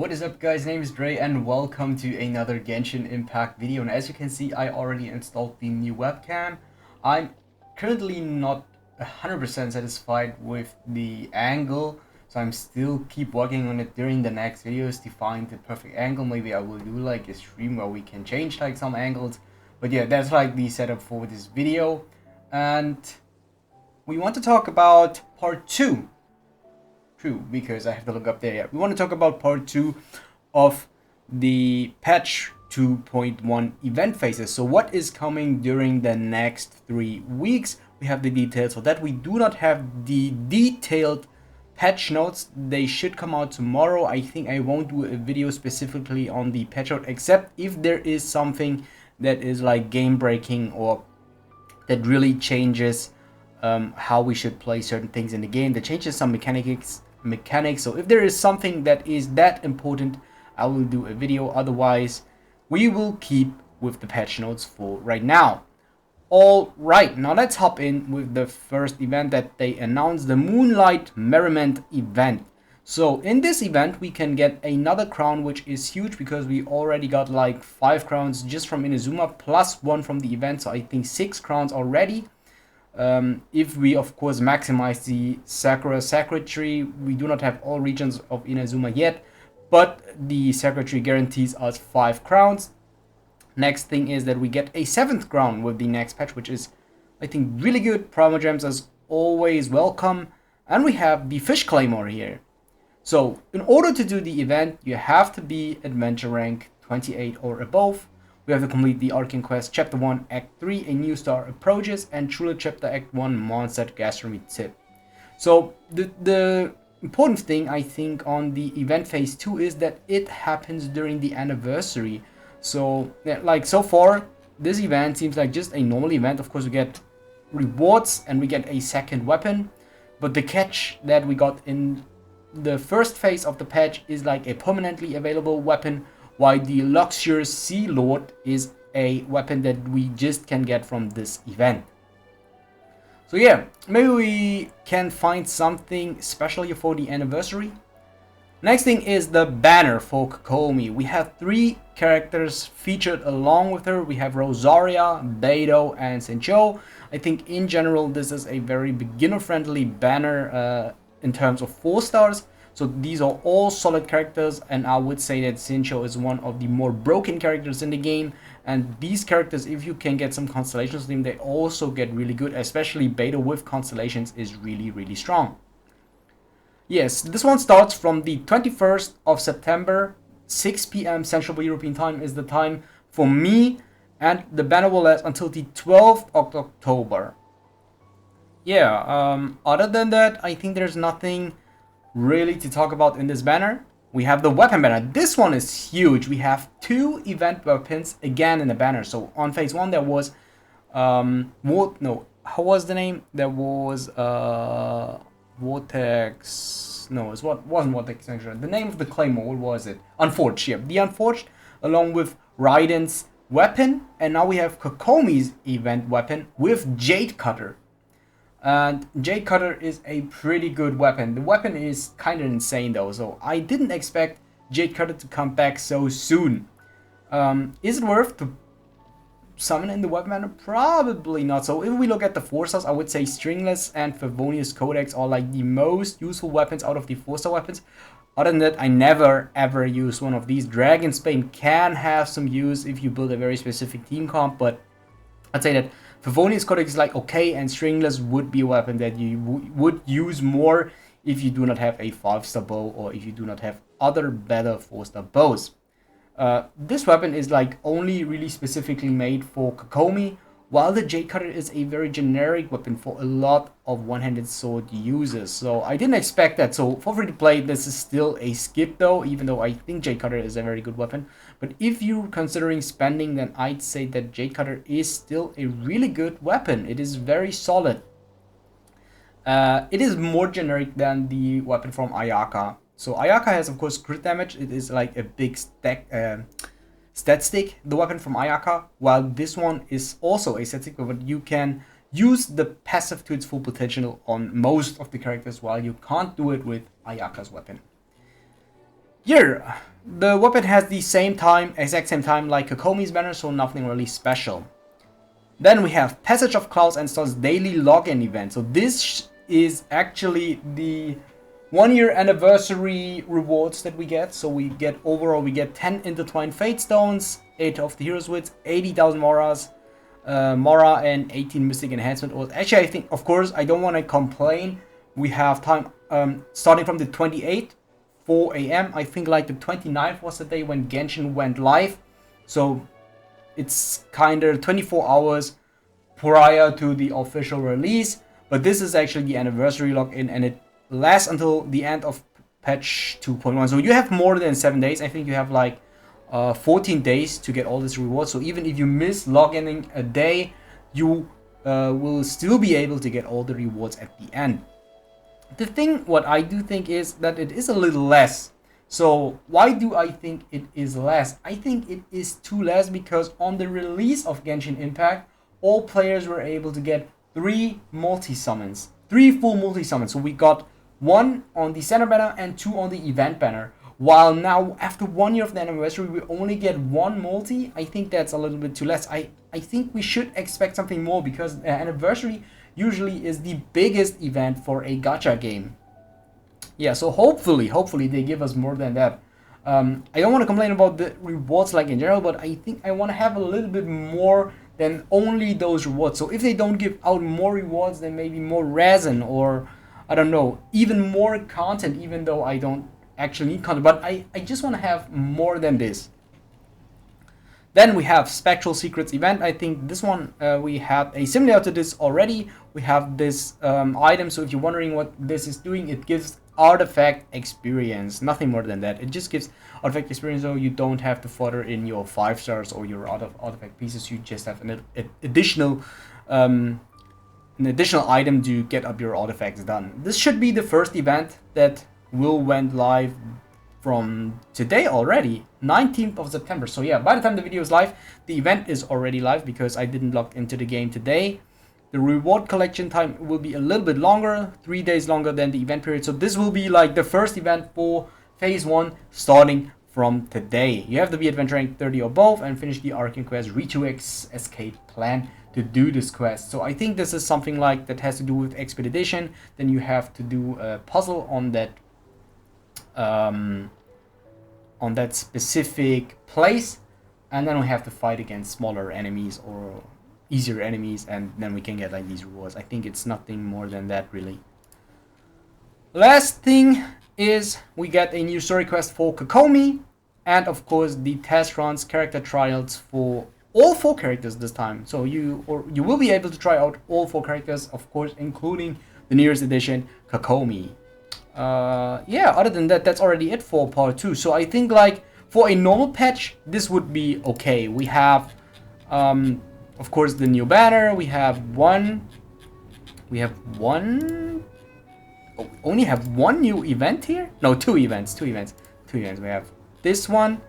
What is up, guys? Name is Dre and welcome to another Genshin Impact video. And as you can see, I already installed the new webcam. I'm currently not 100% satisfied with the angle, so I'm still keep working on it during the next videos to find the perfect angle. Maybe I will do like a stream where we can change like some angles. But yeah, that's like the setup for this video. And we want to talk about part 2. True, because I have to look up there. Yeah, we want to talk about part 2 of the patch 2.1 event phases. So what is coming during the next 3 weeks? We have the details for that. We do not have the detailed patch notes. They should come out tomorrow. I think I won't do a video specifically on the patch note, except if there is something that is like game breaking or that really changes how we should play certain things in the game, that changes some mechanics. So if there is something that is that important, I will do a video. Otherwise, we will keep with the patch notes for right now. All right, now let's hop in with the first event that they announced, the Moonlight merriment event. So in this event, we can get another crown, which is huge because we already got like 5 crowns just from Inazuma plus 1 from the event. So I think 6 crowns already. If we of course maximize the Sakura tree. We do not have all regions of Inazuma yet, but the Sakura tree guarantees us 5 crowns. Next thing is that we get a 7th crown with the next patch, which is I think really good. Primo gems as always welcome, and we have the fish claymore here. So in order to do the event, you have to be adventure rank 28 or above. We have to complete the Arcane Quest Chapter 1 Act 3, A New Star Approaches, and Truly Chapter Act 1 Mondstadt Gastronomy Tip. So the important thing I think on the event phase 2 is that it happens during the anniversary. So yeah, like so far this event seems like just a normal event. Of course we get rewards and we get a second weapon, but the catch that we got in the first phase of the patch is like a permanently available weapon, while the Luxurious Sea Lord is a weapon that we just can get from this event. So yeah, maybe we can find something special here for the anniversary. Next thing is the banner for Kokomi. We have 3 characters featured along with her. We have Rosaria, Beidou, and Sencho. I think in general this is a very beginner-friendly banner in terms of 4 stars. So these are all solid characters, and I would say that Sencho is one of the more broken characters in the game. And these characters, if you can get some constellations with them, they also get really good. Especially Beidou with constellations is really strong. Yes, this one starts from the 21st of September, 6 p.m. Central European time is the time for me, and the banner will last until the 12th of October. Yeah, other than that, I think there's nothing really to talk about in this banner. We have the weapon banner. This one is huge. We have 2 event weapons again in the banner. So on phase 1 there was how was the name? There was Vortex. No, it wasn't Vortex. The name of the claymore, what was it? Unforged. Yeah, the Unforged, along with Raiden's weapon, and now we have Kokomi's event weapon with JadeCutter. And JadeCutter is a pretty good weapon. The weapon is kind of insane though, so I didn't expect JadeCutter to come back so soon. Is it worth to summon in the weapon banner? Probably not. So if we look at the 4 stars, I would say Stringless and Favonius Codex are like the most useful weapons out of the 4-star weapons. Other than that, I never ever use one of these. Dragon's Bane can have some use if you build a very specific team comp, but I'd say that Favonius Codex is like okay, and Stringless would be a weapon that you would use more if you do not have a 5-star bow or if you do not have other better 4-star bows. This weapon is like only really specifically made for Kokomi, while the JadeCutter is a very generic weapon for a lot of one-handed sword users. So I didn't expect that. So for free to play, this is still a skip though, even though I think JadeCutter is a very good weapon. But if you're considering spending, then I'd say that JadeCutter is still a really good weapon. It is very solid. It is more generic than the weapon from Ayaka. So Ayaka has of course crit damage. It is like a big stat stick, the weapon from Ayaka, while this one is also a stat stick, but you can use the passive to its full potential on most of the characters, while you can't do it with Ayaka's weapon. Yeah, the weapon has the same time, exact same time like Kokomi's banner, so nothing really special. Then we have Passage of Clouds and starts daily login event. So this is actually the 1-year anniversary rewards that we get. So we get overall, we get 10 intertwined fate stones, 8 of the hero's wits, 80,000 Mora, and 18 mystic enhancement ores. Actually, I think, of course, I don't want to complain. We have time starting from the 28th, 4 a.m. I think like the 29th was the day when Genshin went live. So it's kind of 24 hours prior to the official release. But this is actually the anniversary login, and it lasts until the end of patch 2.1. So you have more than 7 days. I think you have like 14 days to get all these rewards. So even if you miss logging a day, you will still be able to get all the rewards at the end. The thing, what I do think is that it is a little less. So why do I think it is less? I think it is too less because on the release of Genshin Impact, all players were able to get 3 multi-summons. 3 full multi-summons. So we got 1 on the center banner and 2 on the event banner. While now, after 1 year of the anniversary, we only get 1 multi. I think that's a little bit too less. I think we should expect something more because anniversary usually is the biggest event for a gacha game. Yeah, so hopefully they give us more than that. I don't want to complain about the rewards like in general, but I think I want to have a little bit more than only those rewards. So if they don't give out more rewards, then maybe more resin or, I don't know, even more content, even though I don't actually need content. But I just want to have more than this. Then we have Spectral Secrets event. I think this one we had a similar to this already. We have this item. So if you're wondering what this is doing, it gives artifact experience. Nothing more than that. It just gives artifact experience, so you don't have to fodder in your 5 stars or your artifact pieces. You just have an additional item to get up your artifacts done. This should be the first event that will went live from today already, 19th of September. So yeah, by the time the video is live, the event is already live because I didn't log into the game today. The reward collection time will be a little bit longer, 3 days longer than the event period. So this will be like the first event for phase 1 starting from today. You have to be adventure rank 30 or above and finish the Arcane quest Re2X escape plan to do this quest. So I think this is something like that has to do with expedition. Then you have to do a puzzle on that specific place, and then we have to fight against smaller enemies or easier enemies, and then we can get like these rewards. I think it's nothing more than that really. Last thing is we get a new story quest for Kokomi, and of course the test runs, character trials for all 4 characters this time. So you will be able to try out all 4 characters, of course, including the newest edition, Kokomi. Yeah, other than that, that's already it for part 2. So I think like for a normal patch, this would be okay. We have of course the new banner. We only have one new event here. No, 2 events. We have this one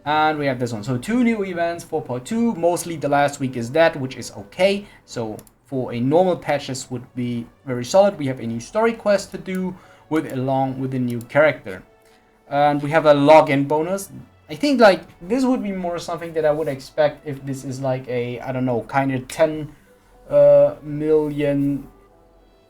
and we have this one. So 2 new events for part 2. Mostly the last week is that, which is okay. So for a normal patch, this would be very solid. We have a new story quest to do along with a new character, and we have a login bonus. I think like this would be more something that I would expect if this is like a, I don't know, kind of 10 million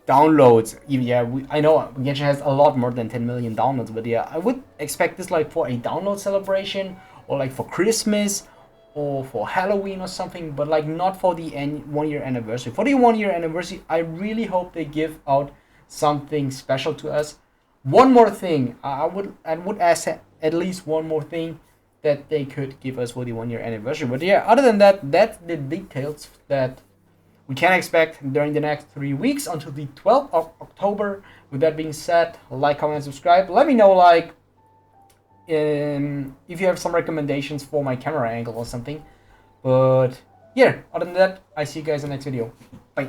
downloads. Even yeah, I know Genshin has a lot more than 10 million downloads, but yeah, I would expect this like for a download celebration or like for Christmas or for Halloween or something, but like not for the 1 year anniversary. For the 1 year anniversary, I really hope they give out something special to us. One more thing, I would ask at least one more thing that they could give us for the 1 year anniversary. But yeah, other than that, that's the details that we can expect during the next 3 weeks until the 12th of October. With that being said, like, comment, and subscribe. Let me know like if you have some recommendations for my camera angle or something. But yeah, other than that, I see you guys in the next video. Bye.